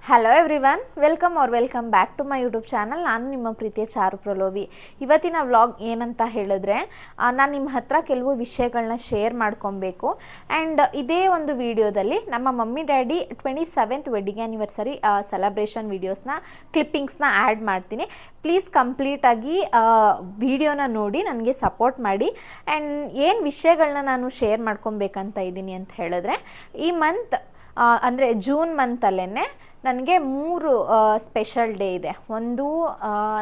Hello everyone, welcome back to my YouTube channel. ನಾನು ನಿಮ್ಮ ಪ್ರೀತಿಯ ಚಾರು ಪ್ರಲೋಭಿ. ಇವತ್ತಿನ ವ್ಲಾಗ್ ಏನಂತ ಹೇಳಿದ್ರೆ, ನಾನು ನಿಮ್ಮ ಹತ್ರ ಕೆಲವು ವಿಷಯಗಳನ್ನ ಶೇರ್ ಮಾಡ್ಕೊಬೇಕು. ಆ್ಯಂಡ್ ಇದೇ ಒಂದು ವಿಡಿಯೋದಲ್ಲಿ ನಮ್ಮ mummy daddy 27th wedding anniversary celebration ವೀಡಿಯೋಸ್ನ ಕ್ಲಿಪ್ಪಿಂಗ್ಸ್ನ ಆ್ಯಡ್ ಮಾಡ್ತೀನಿ. ಪ್ಲೀಸ್ ಕಂಪ್ಲೀಟಾಗಿ ವಿಡಿಯೋನ ನೋಡಿ ನನಗೆ ಸಪೋರ್ಟ್ ಮಾಡಿ. ಆ್ಯಂಡ್ ಏನು ವಿಷಯಗಳನ್ನ ನಾನು ಶೇರ್ ಮಾಡ್ಕೊಬೇಕಂತ ಇದ್ದೀನಿ ಅಂತ ಹೇಳಿದ್ರೆ, ಈ ಮಂತ್ ಅಂದರೆ ಜೂನ್ ಮಂತಲ್ಲೇ ನನಗೆ 3 ಸ್ಪೆಷಲ್ ಡೇ ಇದೆ. ಒಂದು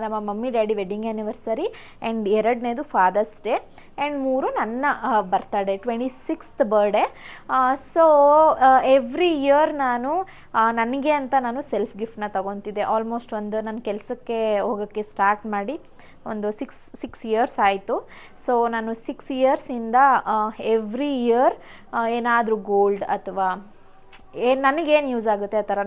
ನಮ್ಮ mummy daddy wedding anniversary, and 2ನೇದು ಫಾದರ್ಸ್ ಡೇ, ಆ್ಯಂಡ್ 3 ನನ್ನ birthday 26th birthday. So every year ನಾನು ನನಗೆ ಅಂತ ನಾನು ಸೆಲ್ಫ್ ಗಿಫ್ಟ್ನ ತೊಗೊತಿದ್ದೆ. ಆಲ್ಮೋಸ್ಟ್ ನನ್ನ ಕೆಲಸಕ್ಕೆ ಹೋಗೋಕ್ಕೆ ಸ್ಟಾರ್ಟ್ ಮಾಡಿ ಒಂದು ಸಿಕ್ಸ್ ಇಯರ್ಸ್ ಆಯಿತು. ಸೊ ನಾನು 6 ಇಯರ್ಸಿಂದ ಎವ್ರಿ ಇಯರ್ ಏನಾದರೂ ಗೋಲ್ಡ್ ಅಥವಾ ನನಗೇನು ಯೂಸ್ ಆಗುತ್ತೆ ಆ ಥರ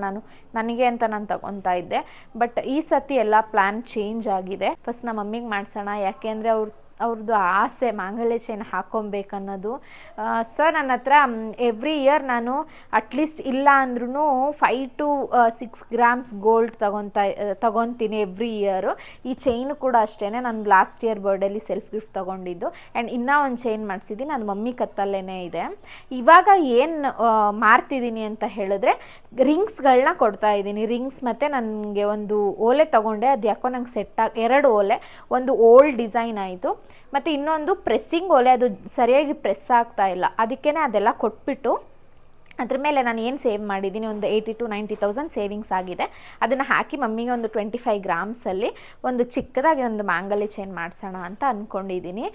ನನಗೆ ಅಂತ ನಾನು ತಗೊತಾ ಇದ್ದೆ. ಬಟ್ ಈ ಸತಿ ಎಲ್ಲ ಪ್ಲ್ಯಾನ್ ಚೇಂಜ್ ಆಗಿದೆ. ಫಸ್ಟ್ ನಮ್ಮ ಮಮ್ಮಿಗೆ ಮಾಡಿಸೋಣ, ಯಾಕೆಂದರೆ ಅವ್ರದ್ದು ಆಸೆ ಮಾಂಗಲ್ಯ ಚೈನ್ ಹಾಕ್ಕೊಬೇಕನ್ನೋದು. ಸೊ ನನ್ನ ಹತ್ರ ಎವ್ರಿ ಇಯರ್ ನಾನು ಅಟ್ಲೀಸ್ಟ್ ಇಲ್ಲ ಅಂದ್ರೂ 5 to 6 ಗ್ರಾಮ್ಸ್ ಗೋಲ್ಡ್ ತಗೊತೀನಿ ಎವ್ರಿ ಇಯರು. ಈ ಚೈನು ಕೂಡ ಅಷ್ಟೇ, ನಾನು ಲಾಸ್ಟ್ ಇಯರ್ ಬರ್ಡೇಲಿ ಸೆಲ್ಫ್ ಗಿಫ್ಟ್ ತೊಗೊಂಡಿದ್ದು. ಆ್ಯಂಡ್ ಇನ್ನೂ ಒಂದು ಚೈನ್ ಮಾಡಿಸಿದ್ದೀನಿ, ಅದು ಮಮ್ಮಿ ಕತ್ತಲ್ಲೇ ಇದೆ. ಇವಾಗ ಏನು ಮಾರ್ತಿದ್ದೀನಿ ಅಂತ ಹೇಳಿದ್ರೆ, ರಿಂಗ್ಸ್ಗಳನ್ನ ಕೊಡ್ತಾ ಇದ್ದೀನಿ. ರಿಂಗ್ಸ್ ಮತ್ತು ನನಗೆ ಒಂದು ಓಲೆ ತೊಗೊಂಡೆ, ಅದು ಯಾಕೋ ನಂಗೆ ಸೆಟ್ 2 ಓಲೆ, ಒಂದು ಓಲ್ಡ್ ಡಿಸೈನ್ ಆಯಿತು, ಮತ್ತು ಇನ್ನೊಂದು ಪ್ರೆಸ್ಸಿಂಗ್ ಓಲೆ, ಅದು ಸರಿಯಾಗಿ ಪ್ರೆಸ್ ಆಗ್ತಾ ಇಲ್ಲ. ಅದಕ್ಕೇ ಅದೆಲ್ಲ ಕೊಟ್ಬಿಟ್ಟು ಅದ್ರ ಮೇಲೆ ನಾನು ಏನು ಸೇವ್ ಮಾಡಿದ್ದೀನಿ, ಒಂದು 80,000 to 90,000 ಸೇವಿಂಗ್ಸ್ ಆಗಿದೆ. ಅದನ್ನು ಹಾಕಿ ಮಮ್ಮಿಗೆ ಒಂದು 25 ಗ್ರಾಮ್ಸಲ್ಲಿ ಒಂದು ಚಿಕ್ಕದಾಗಿ ಒಂದು ಮಾಂಗಲ್ಯ ಚೈನ್ ಮಾಡಿಸೋಣ ಅಂತ ಅಂದ್ಕೊಂಡಿದ್ದೀನಿ.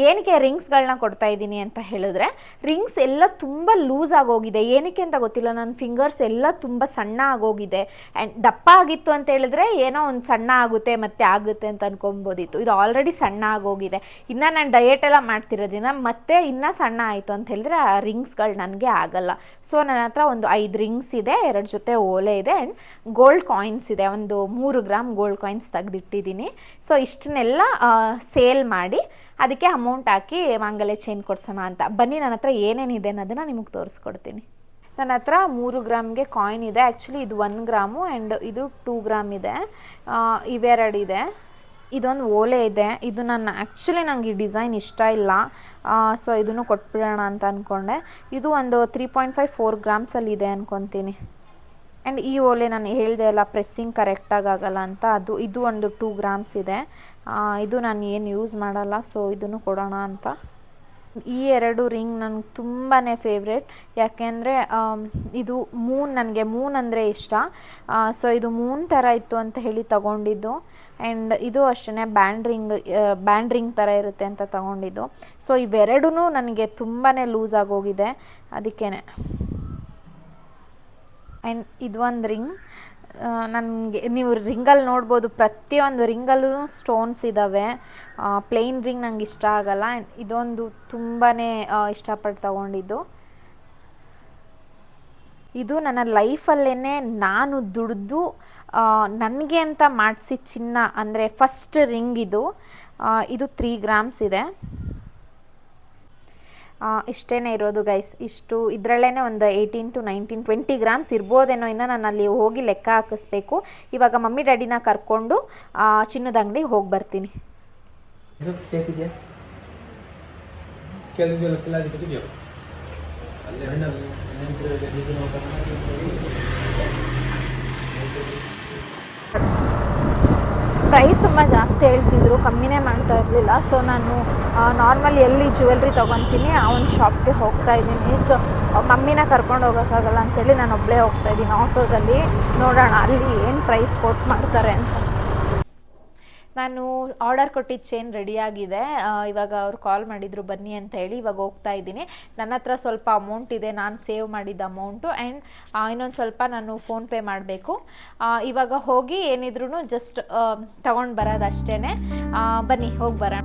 ಏನಕ್ಕೆ ರಿಂಗ್ಸ್ಗಳನ್ನ ಕೊಡ್ತಾ ಇದ್ದೀನಿ ಅಂತ ಹೇಳಿದ್ರೆ, ರಿಂಗ್ಸ್ ಎಲ್ಲ ತುಂಬ ಲೂಸ್ ಆಗೋಗಿದೆ. ಏನಕ್ಕೆ ಅಂತ ಗೊತ್ತಿಲ್ಲ, ನನ್ನ ಫಿಂಗರ್ಸ್ ಎಲ್ಲ ತುಂಬ ಸಣ್ಣ ಆಗೋಗಿದೆ. ಆ್ಯಂಡ್ ದಪ್ಪ ಆಗಿತ್ತು ಅಂತ ಹೇಳಿದ್ರೆ ಏನೋ ಒಂದು ಸಣ್ಣ ಆಗುತ್ತೆ ಮತ್ತೆ ಆಗುತ್ತೆ ಅಂತ ಅನ್ಕೊಬೋದಿತ್ತು. ಇದು ಆಲ್ರೆಡಿ ಸಣ್ಣ ಆಗೋಗಿದೆ. ಇನ್ನು ನಾನು ಡಯೆಟ್ ಎಲ್ಲ ಮಾಡ್ತಿರೋದ್ರಿಂದ ಮತ್ತೆ ಇನ್ನೂ ಸಣ್ಣ ಆಯಿತು ಅಂತ ಹೇಳಿದ್ರೆ ಆ ರಿಂಗ್ಸ್ಗಳು ನನಗೆ ಆಗಲ್ಲ. ಸೊ ನನ್ನ ಹತ್ರ ಒಂದು 5 ರಿಂಗ್ಸ್ ಇದೆ, 2 ಜೊತೆ ಓಲೆ ಇದೆ, ಆ್ಯಂಡ್ ಗೋಲ್ಡ್ ಕಾಯಿನ್ಸ್ ಇದೆ, ಒಂದು 3 ಗ್ರಾಮ್ ಗೋಲ್ಡ್ ಕಾಯಿನ್ಸ್ ತೆಗೆದಿಟ್ಟಿದ್ದೀನಿ. ಸೊ ಇಷ್ಟನ್ನೆಲ್ಲ ಸೇಲ್ ಮಾಡಿ ಅದಕ್ಕೆ ಅಮೌಂಟ್ ಹಾಕಿ ಮಾಂಗಲ್ಯ ಚೈನ್ ಕೊಡ್ಸೋಣ ಅಂತ. ಬನ್ನಿ ನನ್ನ ಹತ್ರ ಏನೇನಿದೆ ಅನ್ನೋದನ್ನು ನಿಮಗೆ ತೋರಿಸ್ಕೊಡ್ತೀನಿ. ನನ್ನ ಹತ್ರ 3 ಗ್ರಾಮ್ಗೆ ಕಾಯಿನ್ ಇದೆ. ಆ್ಯಕ್ಚುಲಿ ಇದು 1 ಗ್ರಾಮು ಆ್ಯಂಡ್ ಇದು 2 ಗ್ರಾಮ್ ಇದೆ. ಇವೆರಡು ಇದೆ. ಇದೊಂದು ಓಲೆ ಇದೆ. ಇದು ನಂಗೆ ಈ ಡಿಸೈನ್ ಇಷ್ಟ ಇಲ್ಲ, ಸೊ ಇದನ್ನು ಕೊಟ್ಬಿಡೋಣ ಅಂತ ಅಂದ್ಕೊಂಡೆ. ಇದು ಒಂದು 3.5-4 ಗ್ರಾಮ್ಸಲ್ಲಿ ಇದೆ ಅಂದ್ಕೊತೀನಿ. ಆ್ಯಂಡ್ ಈ ಓಲೆ ನಾನು ಹೇಳಿದೆ ಅಲ್ಲ, ಪ್ರೆಸ್ಸಿಂಗ್ ಕರೆಕ್ಟಾಗಿ ಆಗಲ್ಲ ಅಂತ, ಇದು ಒಂದು 2 ಗ್ರಾಮ್ಸ್ ಇದೆ. ಇದು ನಾನು ಏನು ಯೂಸ್ ಮಾಡಲ್ಲ, ಸೊ ಇದನ್ನು ಕೊಡೋಣ ಅಂತ. ಈ 2 ರಿಂಗ್ ನನಗೆ ತುಂಬಾ ಫೇವ್ರೇಟ್, ಯಾಕೆಂದರೆ ಇದು ನನಗೆ ಮೂನ್ ಅಂದರೆ ಇಷ್ಟ. ಸೊ ಇದು ಮೂನ್ ಥರ ಇತ್ತು ಅಂತ ಹೇಳಿ ತಗೊಂಡಿದ್ದು. ಆ್ಯಂಡ್ ಇದು ಅಷ್ಟೇ ಬ್ಯಾಂಡ್ ರಿಂಗ್ ಥರ ಇರುತ್ತೆ ಅಂತ ತಗೊಂಡಿದ್ದು. ಸೊ ಇವೆರಡೂ ನನಗೆ ತುಂಬಾ ಲೂಸ್ ಆಗೋಗಿದೆ, ಅದಕ್ಕೇ. ಆ್ಯಂಡ್ ಇದೊಂದು ರಿಂಗ್ ನನಗೆ, ನೀವು ರಿಂಗಲ್ಲಿ ನೋಡ್ಬೋದು, ಪ್ರತಿಯೊಂದು ರಿಂಗಲ್ಲೂ ಸ್ಟೋನ್ಸ್ ಇದ್ದಾವೆ. ಪ್ಲೇನ್ ರಿಂಗ್ ನಂಗೆ ಇಷ್ಟ ಆಗಲ್ಲ. ಆ್ಯಂಡ್ ಇದೊಂದು ತುಂಬಾ ಇಷ್ಟಪಟ್ಟು ತಗೊಂಡಿದ್ದು. ಇದು ನನ್ನ ಲೈಫಲ್ಲೇ ನಾನು ದುಡಿದು ನನಗೆ ಅಂತ ಮಾಡಿಸಿ ಚಿನ್ನ, ಅಂದರೆ ಫಸ್ಟ್ ರಿಂಗ್ ಇದು 3 ಗ್ರಾಮ್ಸ್ ಇದೆ. ಇಷ್ಟೇ ಇರೋದು ಗೈಸ್. ಇಷ್ಟು ಇದರಲ್ಲೇ ಒಂದು 18 to 20 ಗ್ರಾಮ್ಸ್ ಇರ್ಬೋದೇನೋ. ಇನ್ನು ನಾನು ಅಲ್ಲಿ ಹೋಗಿ ಲೆಕ್ಕ ಹಾಕಿಸ್ಬೇಕು. ಇವಾಗ ಮಮ್ಮಿ ಡ್ಯಾಡಿನ ಕರ್ಕೊಂಡು ಚಿನ್ನದ ಅಂಗಡಿಗೆ ಹೋಗಿ ಬರ್ತೀನಿ. ಪ್ರೈಸ್ ತುಂಬ ಜಾಸ್ತಿ ಹೇಳ್ತಿದ್ರು, ಕಮ್ಮಿನೇ ಮಾಡ್ತಾ ಇರಲಿಲ್ಲ. ಸೊ ನಾನು ನಾರ್ಮಲ್ ಎಲ್ಲಿ ಜ್ಯುವೆಲ್ರಿ ತೊಗೊತೀನಿ ಆ ಒಂದು ಶಾಪ್ಗೆ ಹೋಗ್ತಾ ಇದ್ದೀನಿ. ಸೊ ಮಮ್ಮಿನ ಕರ್ಕೊಂಡು ಹೋಗೋಕ್ಕಾಗಲ್ಲ ಅಂಥೇಳಿ ನಾನು ಒಬ್ಬಳೇ ಹೋಗ್ತಾ ಇದ್ದೀನಿ ಆಟೋದಲ್ಲಿ. ನೋಡೋಣ ಅಲ್ಲಿ ಏನು ಪ್ರೈಸ್ ಕೊಟ್ಟು ಮಾಡ್ತಾರೆ ಅಂತ. ನಾನು ಆರ್ಡರ್ ಕೊಟ್ಟಿದ್ದ ಚೈನ್ ರೆಡಿಯಾಗಿದೆ. ಇವಾಗ ಅವ್ರು ಕಾಲ್ ಮಾಡಿದರು ಬನ್ನಿ ಅಂತ ಹೇಳಿ. ಇವಾಗ ಹೋಗ್ತಾ ಇದ್ದೀನಿ. ನನ್ನ ಹತ್ರ ಸ್ವಲ್ಪ ಅಮೌಂಟ್ ಇದೆ, ನಾನು ಸೇವ್ ಮಾಡಿದ್ದ ಅಮೌಂಟು, ಆ್ಯಂಡ್ ಇನ್ನೊಂದು ಸ್ವಲ್ಪ ನಾನು ಫೋನ್ಪೇ ಮಾಡಬೇಕು. ಇವಾಗ ಹೋಗಿ ಏನಿದ್ರು ಜಸ್ಟ್ ತೊಗೊಂಡು ಬರೋದಷ್ಟೇ. ಬನ್ನಿ ಹೋಗಿ ಬರೋಣ.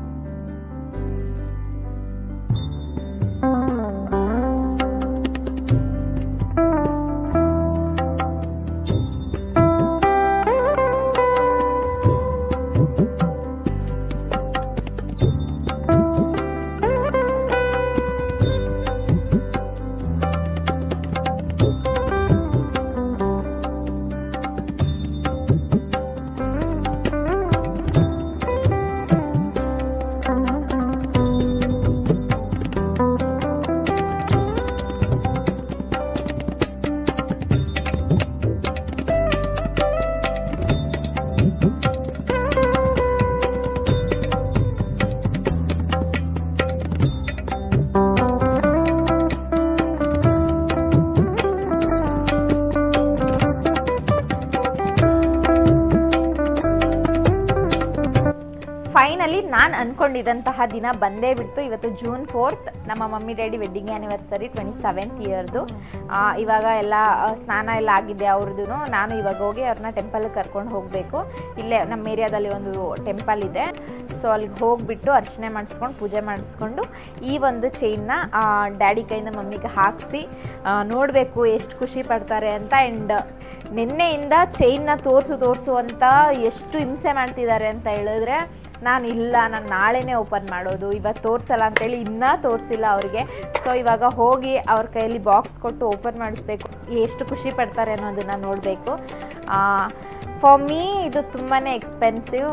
ನಾನು ಅಂದ್ಕೊಂಡಿದ್ದಂತಹ ದಿನ ಬಂದೇ ಬಿಡ್ತು. ಇವತ್ತು June 4th, ನಮ್ಮ mummy daddy wedding anniversary 27th ಇಯರ್ದು. ಇವಾಗ ಎಲ್ಲ ಸ್ನಾನ ಎಲ್ಲ ಆಗಿದೆ ಅವ್ರದ್ದು. ನಾನು ಇವಾಗ ಹೋಗಿ ಅವ್ರನ್ನ ಟೆಂಪಲ್ಗೆ ಕರ್ಕೊಂಡು ಹೋಗಬೇಕು. ಇಲ್ಲೇ ನಮ್ಮ ಏರಿಯಾದಲ್ಲಿ ಒಂದು ಟೆಂಪಲ್ ಇದೆ, ಸೊ ಅಲ್ಲಿಗೆ ಹೋಗಿಬಿಟ್ಟು ಅರ್ಚನೆ ಮಾಡಿಸ್ಕೊಂಡು ಪೂಜೆ ಮಾಡಿಸ್ಕೊಂಡು ಈ ಒಂದು ಚೈನ್ನ ಡ್ಯಾಡಿ ಕೈಯಿಂದ ಮಮ್ಮಿಗೆ ಹಾಕಿಸಿ ನೋಡಬೇಕು ಎಷ್ಟು ಖುಷಿ ಪಡ್ತಾರೆ ಅಂತ. ಆ್ಯಂಡ್ ನಿನ್ನೆಯಿಂದ ಚೈನ್ನ ತೋರಿಸು ಅಂತ ಎಷ್ಟು ಹಿಂಸೆ ಮಾಡ್ತಿದ್ದಾರೆ ಅಂತ ಹೇಳಿದ್ರೆ, ನಾನು ನಾಳೆನೇ ಓಪನ್ ಮಾಡೋದು, ಇವತ್ತು ತೋರಿಸಲ್ಲ ಅಂತೇಳಿ ಇನ್ನೂ ತೋರಿಸಿಲ್ಲ ಅವ್ರಿಗೆ. ಸೊ ಇವಾಗ ಹೋಗಿ ಅವ್ರ ಕೈಯಲ್ಲಿ ಬಾಕ್ಸ್ ಕೊಟ್ಟು ಓಪನ್ ಮಾಡಿಸ್ಬೇಕು, ಎಷ್ಟು ಖುಷಿ ಪಡ್ತಾರೆ ಅನ್ನೋದನ್ನು ನೋಡಬೇಕು. ಫಾರ್ ಮೀ ಇದು ತುಂಬಾ ಎಕ್ಸ್ಪೆನ್ಸಿವ್.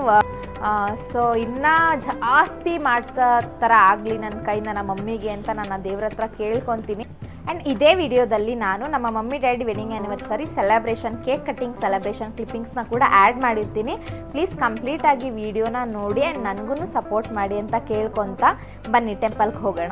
ಸೊ ಇನ್ನೂ ಜಾಸ್ತಿ ಮಾಡಿಸೋ ಥರ ಆಗಲಿ ನನ್ನ ಕೈಯಿಂದ ನಮ್ಮ ಮಮ್ಮಿಗೆ ಅಂತ ನಾನು ದೇವ್ರ ಹತ್ರ ಕೇಳ್ಕೊತೀನಿ. ಆ್ಯಂಡ್ ಇದೇ ವಿಡಿಯೋದಲ್ಲಿ ನಾನು ನಮ್ಮ mummy daddy wedding anniversary celebration, cake cutting celebration ಕ್ಲಿಪ್ಪಿಂಗ್ಸ್ನ ಕೂಡ ಆ್ಯಡ್ ಮಾಡಿರ್ತೀನಿ. ಪ್ಲೀಸ್ ಕಂಪ್ಲೀಟಾಗಿ ವಿಡಿಯೋನ ನೋಡಿ ಆ್ಯಂಡ್ ನನಗೂ ಸಪೋರ್ಟ್ ಮಾಡಿ ಅಂತ ಕೇಳ್ಕೊತ ಬನ್ನಿ ಟೆಂಪಲ್ಗೆ ಹೋಗೋಣ.